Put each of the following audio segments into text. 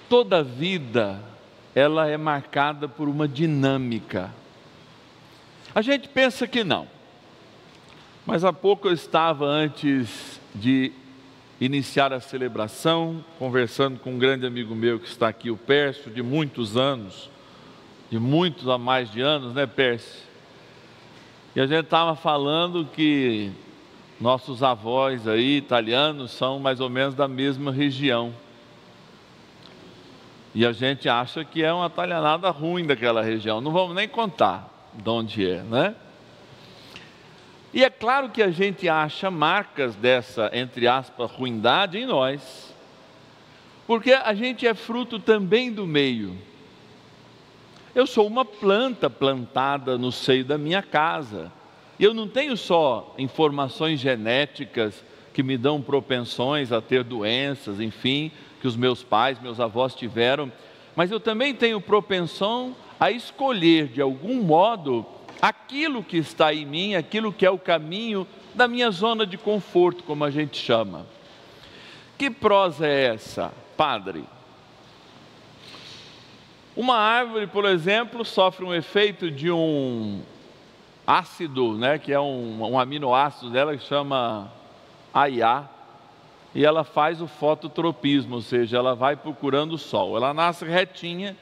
toda vida, ela é marcada por uma dinâmica. A gente pensa que não, mas há pouco eu estava, antes de iniciar a celebração, conversando com um grande amigo meu que está aqui, o Pércio, de muitos anos, de muitos a mais de anos, né, Pércio? E a gente estava falando que nossos avós aí, italianos, são mais ou menos da mesma região. E a gente acha que é uma italianada ruim daquela região, não vamos nem contar de onde é, né? E é claro que a gente acha marcas dessa, entre aspas, ruindade em nós, porque a gente é fruto também do meio. Eu sou uma planta plantada no seio da minha casa, e eu não tenho só informações genéticas que me dão propensões a ter doenças, enfim, que os meus pais, meus avós tiveram, mas eu também tenho propensão a escolher de algum modo aquilo que está em mim, aquilo que é o caminho da minha zona de conforto, como a gente chama. Que prosa é essa, padre? Uma árvore, por exemplo, sofre um efeito de um ácido, né, que é um aminoácido dela que chama AIA, e ela faz o fototropismo, ou seja, ela vai procurando o sol. Ela nasce retinha,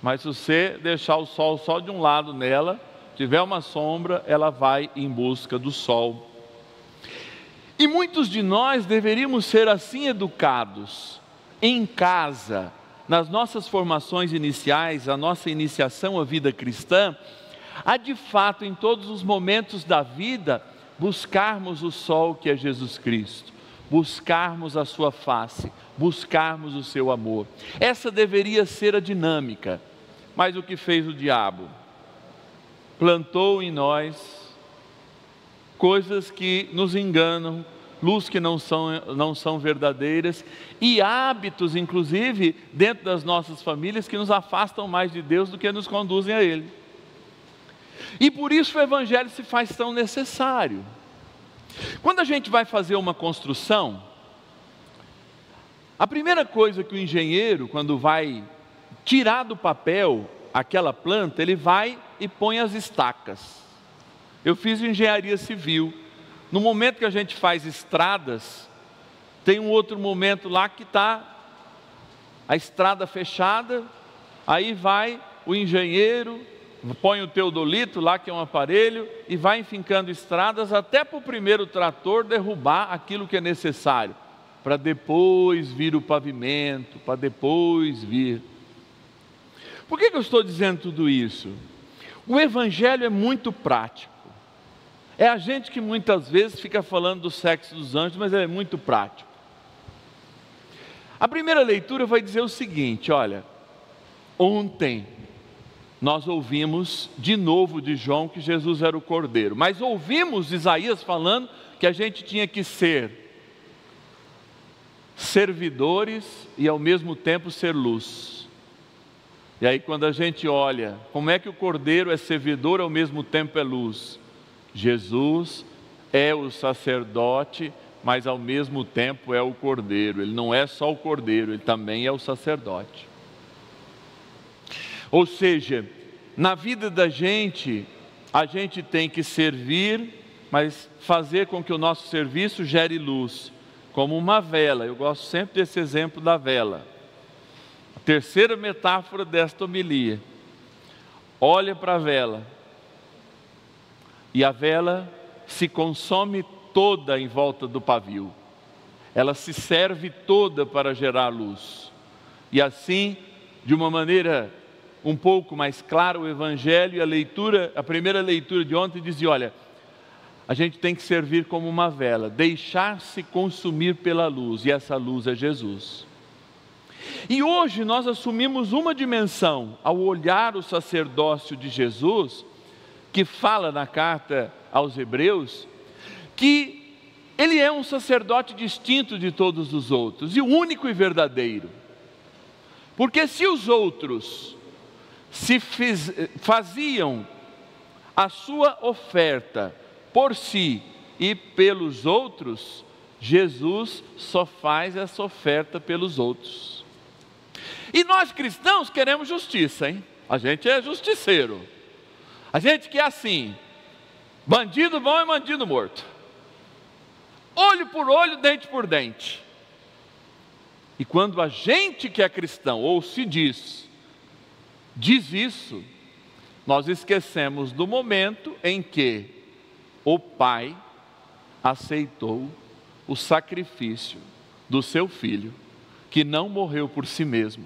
mas se você deixar o sol só de um lado nela, tiver uma sombra, ela vai em busca do sol. E muitos de nós deveríamos ser assim educados, em casa, nas nossas formações iniciais, a nossa iniciação à vida cristã, a de fato, em todos os momentos da vida, buscarmos o sol que é Jesus Cristo, buscarmos a sua face, buscarmos o seu amor. Essa deveria ser a dinâmica, mas o que fez o diabo? Plantou em nós coisas que nos enganam, luz que não são verdadeiras, e hábitos, inclusive, dentro das nossas famílias, que nos afastam mais de Deus do que nos conduzem a Ele. E por isso o Evangelho se faz tão necessário. Quando a gente vai fazer uma construção, a primeira coisa que o engenheiro, quando vai tirar do papel aquela planta, ele vai e põe as estacas. Eu fiz engenharia civil. No momento que a gente faz estradas, tem um outro momento lá que está a estrada fechada, aí vai o engenheiro, põe o teodolito lá, que é um aparelho, e vai enfincando estradas até para o primeiro trator derrubar aquilo que é necessário, para depois vir o pavimento, para depois vir. Por que eu estou dizendo tudo isso? O Evangelho é muito prático. É a gente que muitas vezes fica falando do sexo dos anjos, mas ele é muito prático. A primeira leitura vai dizer o seguinte, olha, ontem nós ouvimos de novo de João que Jesus era o Cordeiro, mas ouvimos Isaías falando que a gente tinha que ser servidores e ao mesmo tempo ser luz. E aí quando a gente olha, como é que o Cordeiro é servidor e ao mesmo tempo é luz? Jesus é o sacerdote, mas ao mesmo tempo é o Cordeiro. Ele não é só o Cordeiro, ele também é o sacerdote. Ou seja, na vida da gente, a gente tem que servir, mas fazer com que o nosso serviço gere luz, como uma vela. Eu gosto sempre desse exemplo da vela. A terceira metáfora desta homilia. Olha para a vela, e a vela se consome toda em volta do pavio. Ela se serve toda para gerar luz. E assim, de uma maneira um pouco mais clara, o Evangelho e a primeira leitura de ontem dizia, olha, a gente tem que servir como uma vela, deixar-se consumir pela luz, e essa luz é Jesus. E hoje nós assumimos uma dimensão, ao olhar o sacerdócio de Jesus, que fala na carta aos Hebreus, que ele é um sacerdote distinto de todos os outros, e único e verdadeiro. Porque se os outros faziam a sua oferta por si e pelos outros, Jesus só faz essa oferta pelos outros. E nós cristãos queremos justiça, hein? A gente é justiceiro. A gente quer assim, bandido bom é bandido morto. Olho por olho, dente por dente. E quando a gente que é cristão, ou se diz isso, nós esquecemos do momento em que o Pai aceitou o sacrifício do seu Filho, que não morreu por si mesmo,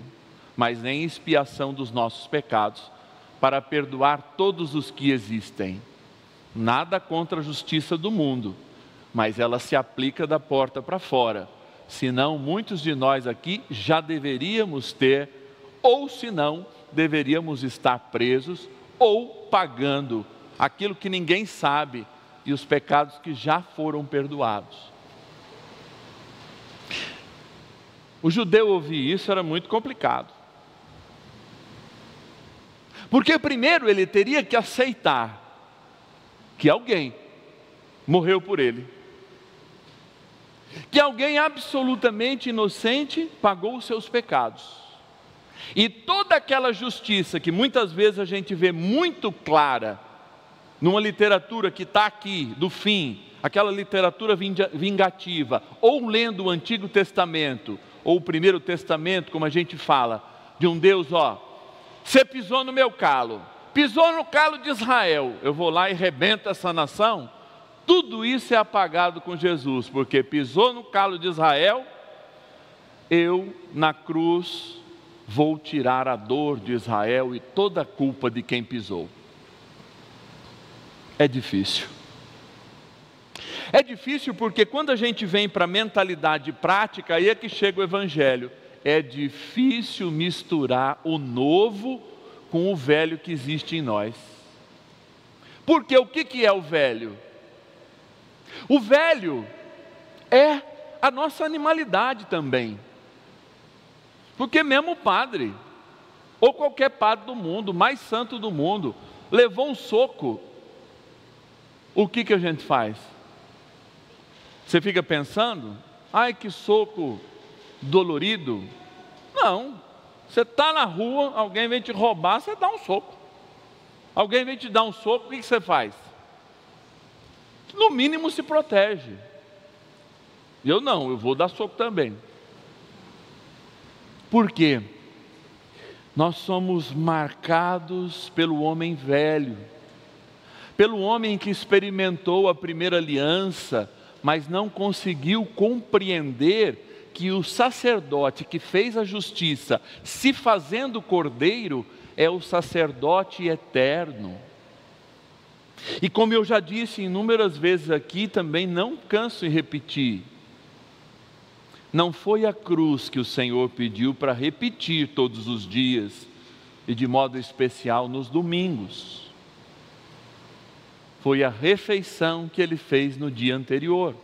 mas em expiação dos nossos pecados, para perdoar todos os que existem. Nada contra a justiça do mundo, mas ela se aplica da porta para fora. Senão, muitos de nós aqui já deveríamos ter, ou se não, deveríamos estar presos ou pagando aquilo que ninguém sabe e os pecados que já foram perdoados. O judeu ouvir isso era muito complicado. Porque primeiro ele teria que aceitar que alguém morreu por ele. Que alguém absolutamente inocente pagou os seus pecados. E toda aquela justiça que muitas vezes a gente vê muito clara numa literatura que está aqui, do fim, aquela literatura vingativa, ou lendo o Antigo Testamento, ou o Primeiro Testamento, como a gente fala, de um Deus, você pisou no meu calo, pisou no calo de Israel, eu vou lá e rebento essa nação. Tudo isso é apagado com Jesus, porque pisou no calo de Israel, eu na cruz vou tirar a dor de Israel e toda a culpa de quem pisou. É difícil. É difícil porque quando a gente vem para a mentalidade prática, aí é que chega o Evangelho. É difícil misturar o novo com o velho que existe em nós. Porque o que é o velho? O velho é a nossa animalidade também. Porque mesmo o padre, ou qualquer padre do mundo, mais santo do mundo, levou um soco, o que a gente faz? Você fica pensando, ai que soco dolorido. Não, você está na rua, alguém vem te roubar, você dá um soco. Alguém vem te dar um soco, o que você faz? No mínimo se protege. Eu não, eu vou dar soco também. Por quê? Nós somos marcados pelo homem velho, pelo homem que experimentou a primeira aliança, mas não conseguiu compreender que o sacerdote que fez a justiça, se fazendo cordeiro, é o sacerdote eterno. E como eu já disse inúmeras vezes aqui, também não canso em repetir, não foi a cruz que o Senhor pediu para repetir todos os dias, e de modo especial nos domingos. Foi a refeição que Ele fez no dia anterior.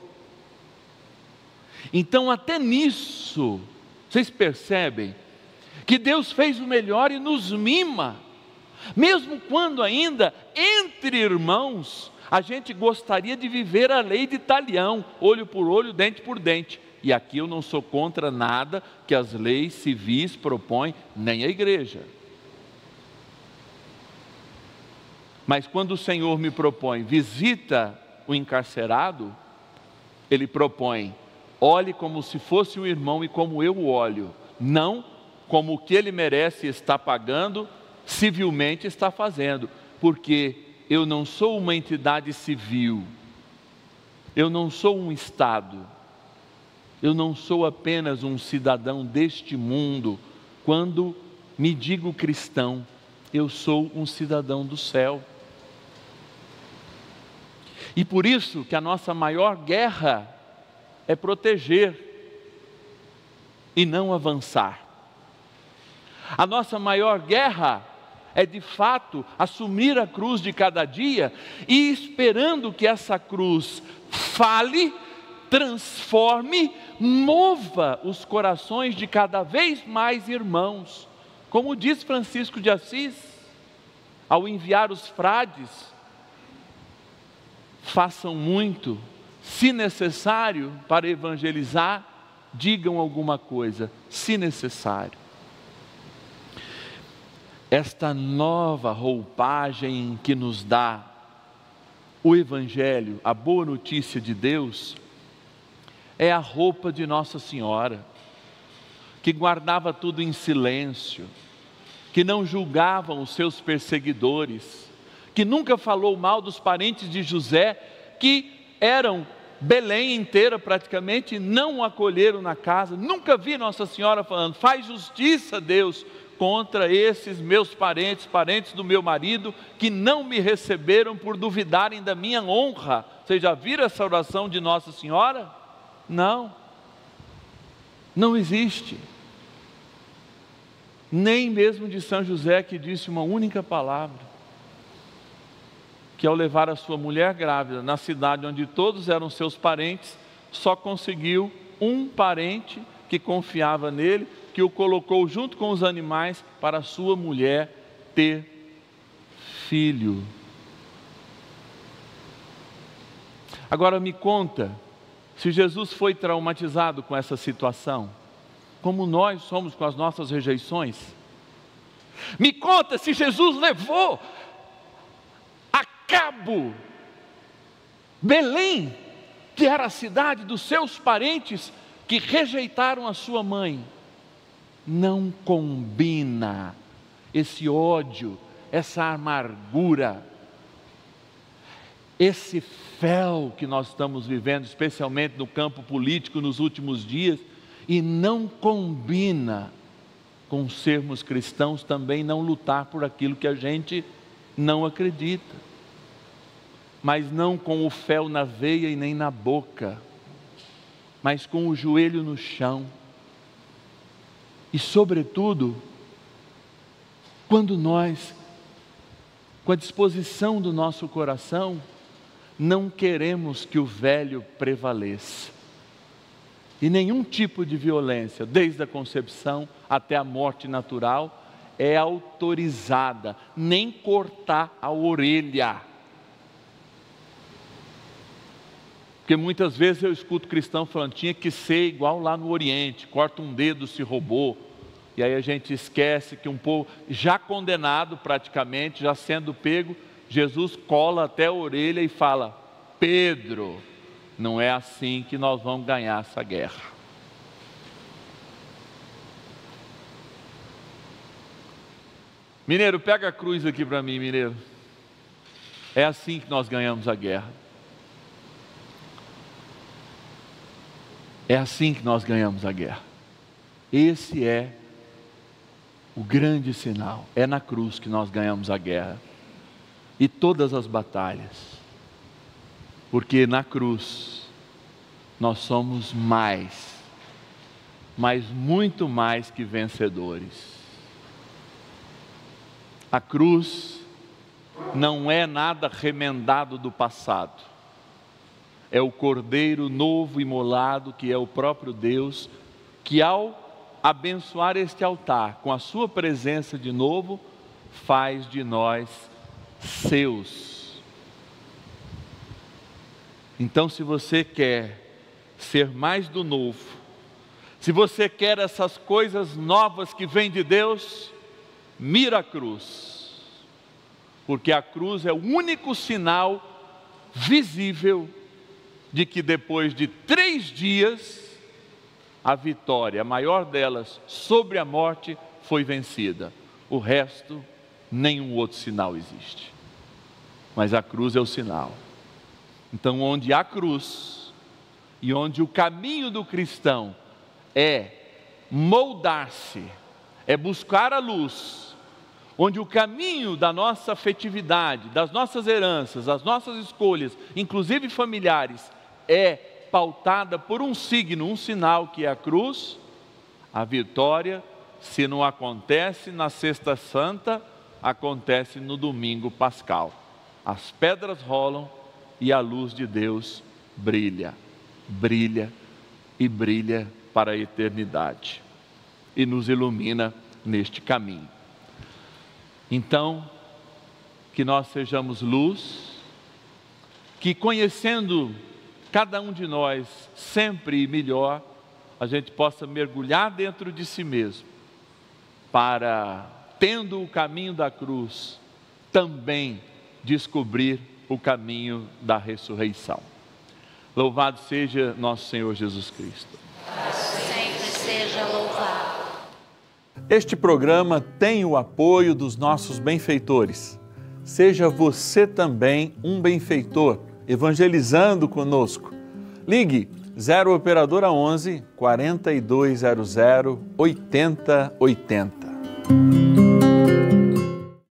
Então até nisso, vocês percebem que Deus fez o melhor e nos mima. Mesmo quando ainda, entre irmãos, a gente gostaria de viver a lei de Talião, olho por olho, dente por dente. E aqui eu não sou contra nada que as leis civis propõem, nem a igreja. Mas quando o Senhor me propõe, visita o encarcerado, Ele propõe, olhe como se fosse um irmão e como eu o olho, não como o que ele merece e está pagando, civilmente está fazendo, porque eu não sou uma entidade civil, eu não sou um Estado, eu não sou apenas um cidadão deste mundo. Quando me digo cristão, eu sou um cidadão do céu. E por isso que a nossa maior guerra é proteger e não avançar. A nossa maior guerra é de fato assumir a cruz de cada dia e esperando que essa cruz fale, transforme, mova os corações de cada vez mais irmãos. Como diz Francisco de Assis, ao enviar os frades, façam muito, se necessário, para evangelizar, digam alguma coisa, se necessário. esta nova roupagem que nos dá o Evangelho, a boa notícia de Deus, é a roupa de Nossa Senhora, que guardava tudo em silêncio, que não julgavam os seus perseguidores, que nunca falou mal dos parentes de José, que eram Belém inteira praticamente, não o acolheram na casa. Nunca vi Nossa Senhora falando: faz justiça, Deus, contra esses meus parentes, parentes do meu marido, que não me receberam por duvidarem da minha honra. Vocês já viram essa oração de Nossa Senhora? Não, não existe. Nem mesmo de São José, que disse uma única palavra, que ao levar a sua mulher grávida na cidade onde todos eram seus parentes, só conseguiu um parente que confiava nele, que o colocou junto com os animais para a sua mulher ter filho. Agora me conta, se Jesus foi traumatizado com essa situação, como nós somos com as nossas rejeições. Me conta se Jesus levou a cabo Belém, que era a cidade dos seus parentes que rejeitaram a sua mãe. Não combina esse ódio, essa amargura, esse fel que nós estamos vivendo, especialmente no campo político nos últimos dias, e não combina com sermos cristãos também não lutar por aquilo que a gente não acredita, mas não com o fel na veia e nem na boca, mas com o joelho no chão. E sobretudo, quando nós, com a disposição do nosso coração, não queremos que o velho prevaleça. E nenhum tipo de violência, desde a concepção até a morte natural, é autorizada, nem cortar a orelha. Porque muitas vezes eu escuto cristão falando: tinha que ser igual lá no Oriente, corta um dedo se roubou. E aí a gente esquece que um povo já condenado praticamente, já sendo pego, Jesus cola até a orelha e fala: Pedro, não é assim que nós vamos ganhar essa guerra. Mineiro, pega a cruz aqui para mim, mineiro. É assim que nós ganhamos a guerra. É assim que nós ganhamos a guerra. Esse é o grande sinal. É na cruz que nós ganhamos a guerra. E todas as batalhas. Porque na cruz nós somos mais, mas muito mais que vencedores. A cruz não é nada remendado do passado. É o Cordeiro novo imolado, que é o próprio Deus, que ao abençoar este altar com a sua presença de novo, faz de nós seus. Então, se você quer ser mais do novo, se você quer essas coisas novas que vêm de Deus, mira a cruz, porque a cruz é o único sinal visível de que depois de 3 dias, a vitória, a maior delas, sobre a morte, foi vencida. O resto, nenhum outro sinal existe. Mas a cruz é o sinal. Então, onde há cruz, e onde o caminho do cristão é moldar-se, é buscar a luz, onde o caminho da nossa afetividade, das nossas heranças, das nossas escolhas, inclusive familiares, é pautada por um signo, um sinal que é a cruz, a vitória, se não acontece na Sexta Santa, acontece no domingo pascal. As pedras rolam e a luz de Deus brilha, brilha e brilha para a eternidade e nos ilumina neste caminho. Então, que nós sejamos luz, que conhecendo cada um de nós sempre melhor, a gente possa mergulhar dentro de si mesmo para tendo o caminho da cruz, também descobrir o caminho da ressurreição. Louvado seja nosso Senhor Jesus Cristo. Sempre seja louvado. Este programa tem o apoio dos nossos benfeitores. Seja você também um benfeitor, evangelizando conosco. Ligue 0 Operadora 11 4200 8080.